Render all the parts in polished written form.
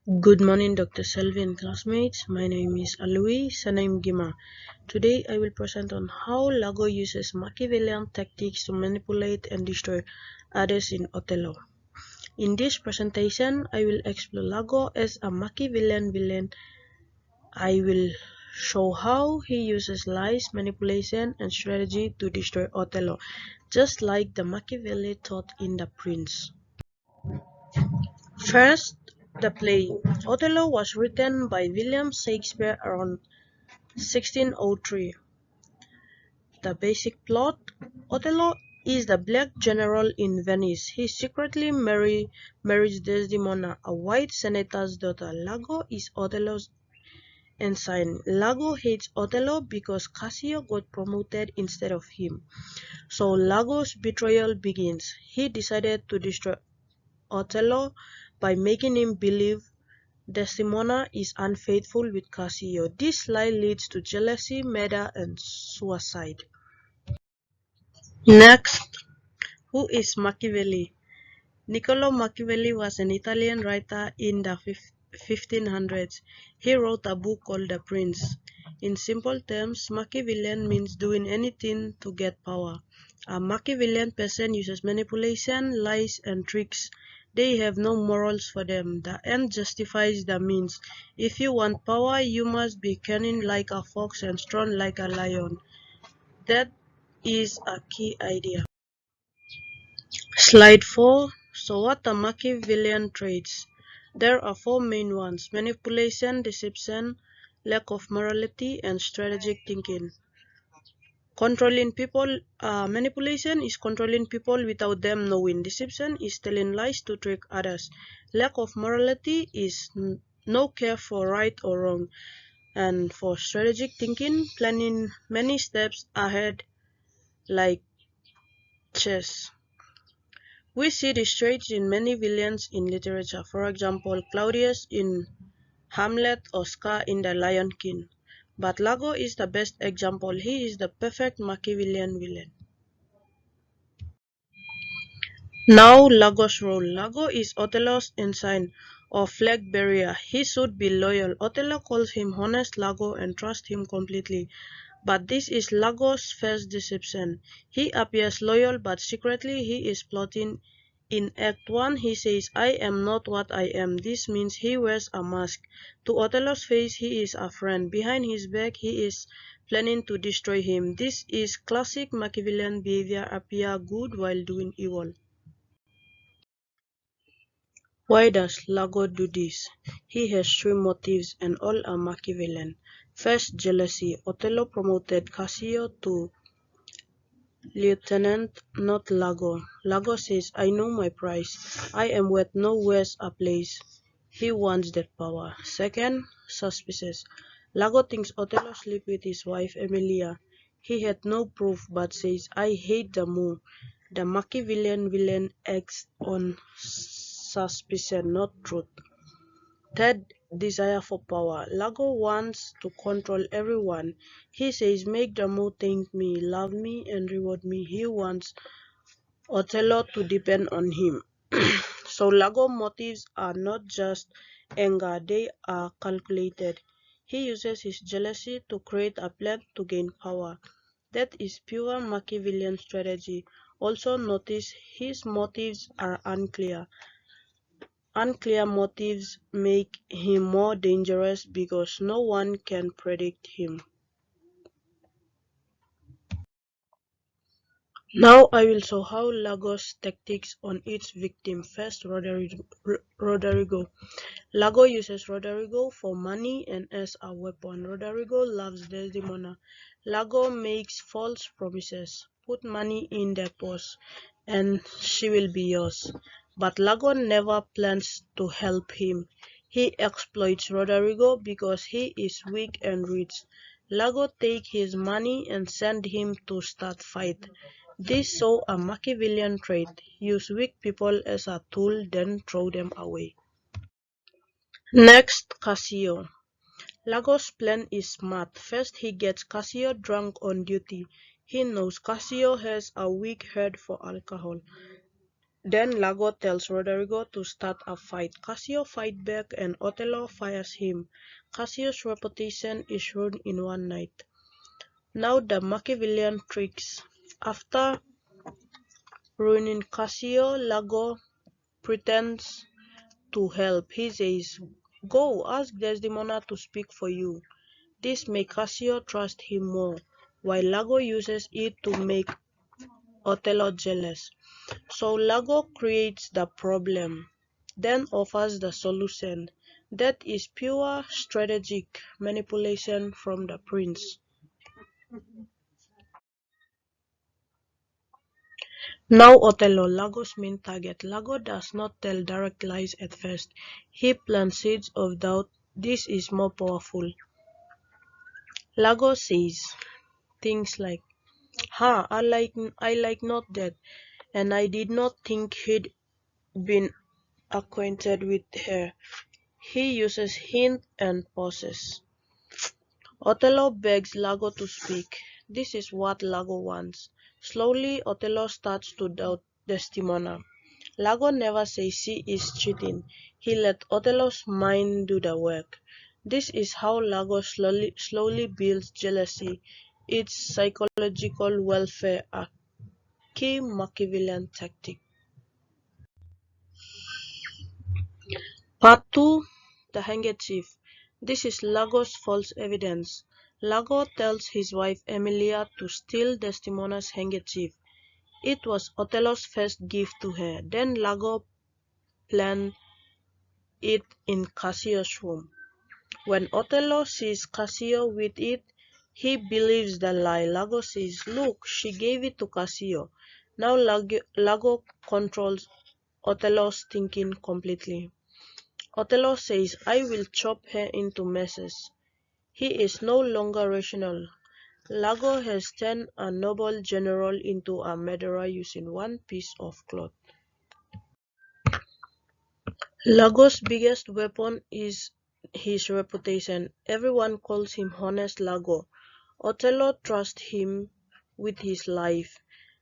Good morning, Dr. Selvi and classmates. My name is Alui Sanaim Gima. Today, I will present on how LAGO uses Machiavellian tactics to manipulate and destroy others in Othello. In this presentation, I will explore LAGO as a Machiavellian villain. I will show how he uses lies, manipulation, and strategy to destroy Othello, just like the Machiavelli taught in The Prince. First, the play. Othello was written by William Shakespeare around 1603. The basic plot: Othello is the black general in Venice. He secretly marries Desdemona, a white senator's daughter. Lago is Othello's ensign. Lago hates Othello because Cassio got promoted instead of him. So Lago's betrayal begins. He decided to destroy Othello by making him believe Desdemona is unfaithful with Cassio. This lie leads to jealousy, murder, and suicide. Next, who is Machiavelli? Niccolo Machiavelli was an Italian writer in the 1500s. He wrote a book called The Prince. In simple terms, Machiavellian means doing anything to get power. A Machiavellian person uses manipulation, lies, and tricks. They have no morals for them. The end justifies the means. If you want power, you must be cunning like a fox and strong like a lion. That is a key idea. Slide 4. So what are Machiavellian traits? There are four main ones: manipulation, deception, lack of morality, and strategic thinking. Manipulation is controlling people without them knowing. Deception is telling lies to trick others. Lack of morality is no care for right or wrong. And for strategic thinking, planning many steps ahead like chess. We see these traits in many villains in literature. For example, Claudius in Hamlet or Scar in The Lion King. But Lago is the best example. He is the perfect Machiavellian villain. Now Lago's role. Lago is Othello's ensign or flag bearer. He should be loyal. Othello calls him honest Lago and trusts him completely. But this is Lago's first deception. He appears loyal, but secretly he is plotting. In Act 1, he says, "I am not what I am." This means he wears a mask. To Othello's face, he is a friend. Behind his back, he is planning to destroy him. This is classic Machiavellian behavior: appear good while doing evil. Why does Lago do this? He has three motives and all are Machiavellian. First, jealousy. Othello promoted Cassio to lieutenant, not Lago. Lago says, "I know my price. I am worth no worse a place." He wants that power. Second, suspicious. Lago thinks Othello slept with his wife Emilia. He had no proof but says, "I hate the more." The Machiavellian villain acts on suspicion, not truth. Third, desire for power. Lago wants to control everyone. He says, "Make the more thank me, love me, and reward me." He wants Othello to depend on him. So Lago motives are not just anger, they are calculated. He uses his jealousy to create a plan to gain power. That is pure Machiavellian strategy. Also notice his motives are unclear. Unclear motives make him more dangerous because no one can predict him. Now I will show how Lagos tactics on its victim. First, Roderigo. Lago uses Roderigo for money and as a weapon. Roderigo loves Desdemona. Lago makes false promises. Put money in their purse and she will be yours. But Lago never plans to help him. He exploits Roderigo because he is weak and rich. Lago take his money and send him to start fight. This shows a Machiavellian trait. Use weak people as a tool, then throw them away. Next, Cassio. Lago's plan is smart. First, he gets Cassio drunk on duty. He knows Cassio has a weak head for alcohol. Then Lago tells Roderigo to start a fight. Cassio fights back and Othello fires him. Cassio's reputation is ruined in one night. Now the Machiavellian tricks. After ruining Cassio, Lago pretends to help. He says, "Go, ask Desdemona to speak for you." This makes Cassio trust him more, while Lago uses it to make Othello jealous. So Lago creates the problem, then offers the solution. That is pure strategic manipulation from the prince. Now Othello, Lago's main target. Lago does not tell direct lies at first. He plants seeds of doubt. This is more powerful. Lago says things like, "Ha, I like not that, and I did not think he'd been acquainted with her." He uses hint and pauses. Othello begs Lago to speak. This is what Lago wants. Slowly, Othello starts to doubt Desdemona. Lago never says she is cheating. He let Othello's mind do the work. This is how Lago slowly builds jealousy. It's psychological warfare, a key Machiavellian tactic. Part 2. The Handkerchief. This is Lago's false evidence. Lago tells his wife Emilia to steal Desdemona's handkerchief. It was Othello's first gift to her. Then Lago planned it in Cassio's room. When Othello sees Cassio with it, he believes the lie. Lago says, "Look, she gave it to Cassio." Now Lago controls Othello's thinking completely. Othello says, "I will chop her into messes." He is no longer rational. Lago has turned a noble general into a murderer using one piece of cloth. Lago's biggest weapon is his reputation. Everyone calls him Honest Lago. Othello trusts him with his life.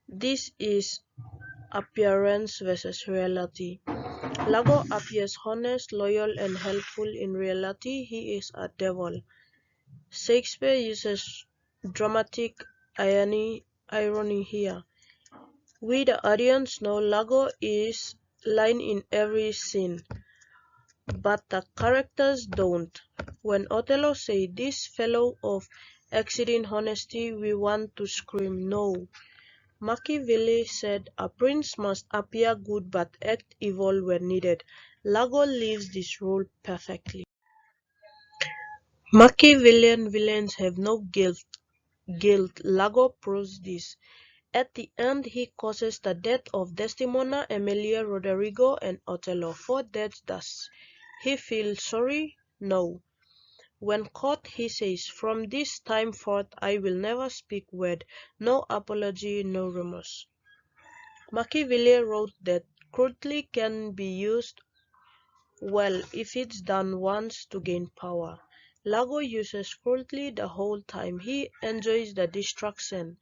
This is appearance versus reality. Lago appears honest, loyal, and helpful. In reality, he is a devil. Shakespeare uses dramatic irony here. We the audience know Lago is lying in every scene, but the characters don't. When Othello says this fellow of exceeding honesty, we want to scream no. Machiavelli said a prince must appear good but act evil when needed. Lago lives this rule perfectly. Machiavellian villains have no guilt. Lago proves this. At the end, he causes the death of Desdemona, Emilia, Roderigo, and Othello. For deaths does he feel sorry? No. When caught, he says, "From this time forth I will never speak word, no apology, no remorse." Machiavelli wrote that cruelty can be used well if it's done once to gain power. Lago uses cruelty the whole time. He enjoys the distraction.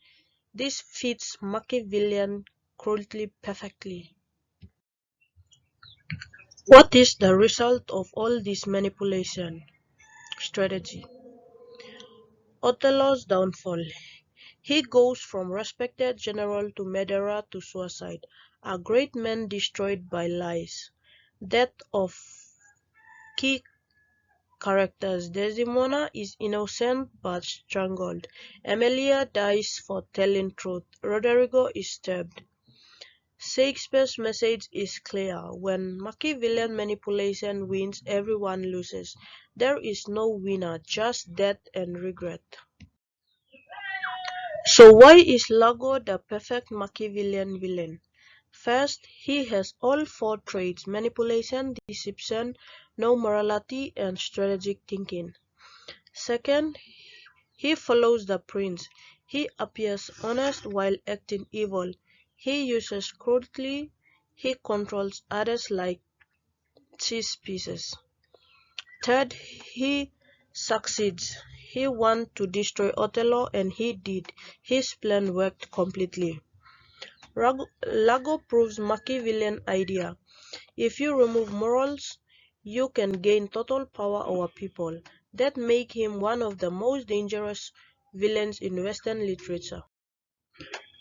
This fits Machiavellian cruelty perfectly. What is the result of all this manipulation? Strategy. Othello's downfall. He goes from respected general to murderer to suicide, a great man destroyed by lies. Death of key characters. Desdemona is innocent but strangled. Emilia dies for telling truth. Roderigo is stabbed. Shakespeare's message is clear. When Machiavellian manipulation wins, everyone loses. There is no winner, just death and regret. So why is Lago the perfect Machiavellian villain? First, he has all four traits: manipulation, deception, no morality, and strategic thinking. Second, he follows the prince. He appears honest while acting evil. He uses cruelty. He controls others like chess pieces. Third, he succeeds. He wanted to destroy Othello and he did. His plan worked completely. LAGO proves Machiavellian idea. If you remove morals, you can gain total power over people. That make him one of the most dangerous villains in Western literature.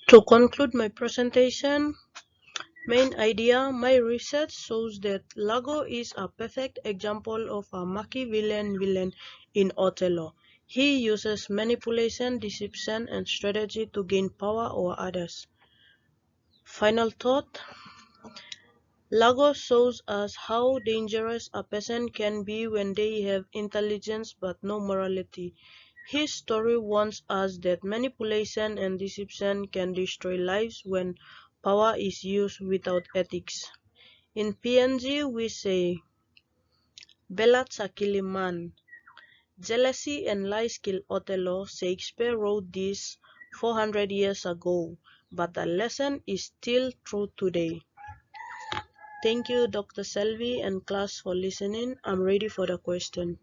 To conclude my presentation, main idea, my research shows that LAGO is a perfect example of a Machiavellian villain in Othello. He uses manipulation, deception, and strategy to gain power over others. Final thought, LAGO shows us how dangerous a person can be when they have intelligence but no morality. His story warns us that manipulation and deception can destroy lives when power is used without ethics. In PNG we say, Bella Tsakili man. Jealousy and lies kill Othello. Shakespeare wrote this 400 years ago, but the lesson is still true today. Thank you, Dr. Selvi and class for listening. I'm ready for the question.